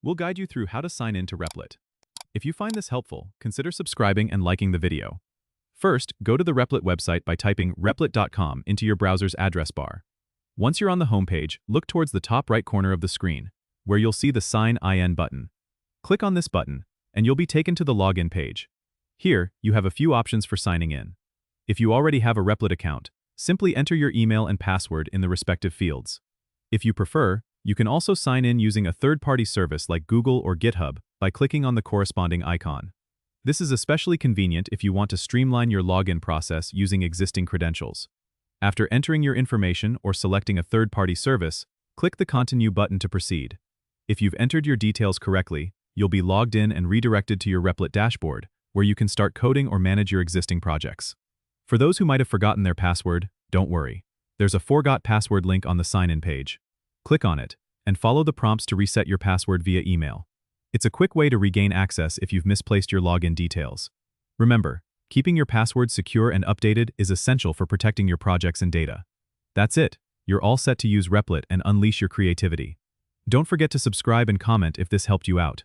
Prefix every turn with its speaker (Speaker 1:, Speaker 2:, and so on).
Speaker 1: we'll guide you through how to sign in to Replit. If you find this helpful, consider subscribing and liking the video. First, go to the Replit website by typing replit.com into your browser's address bar. Once you're on the homepage, look towards the top right corner of the screen, where you'll see the Sign In button. Click on this button, and you'll be taken to the login page. Here, you have a few options for signing in. If you already have a Replit account, simply enter your email and password in the respective fields. If you prefer, you can also sign in using a third-party service like Google or GitHub by clicking on the corresponding icon. This is especially convenient if you want to streamline your login process using existing credentials. After entering your information or selecting a third-party service, click the Continue button to proceed. If you've entered your details correctly, you'll be logged in and redirected to your Replit dashboard, where you can start coding or manage your existing projects. For those who might have forgotten their password, don't worry. There's a Forgot Password link on the sign-in page. Click on it, and follow the prompts to reset your password via email. It's a quick way to regain access if you've misplaced your login details. Remember, keeping your password secure and updated is essential for protecting your projects and data. That's it. You're all set to use Replit and unleash your creativity. Don't forget to subscribe and comment if this helped you out.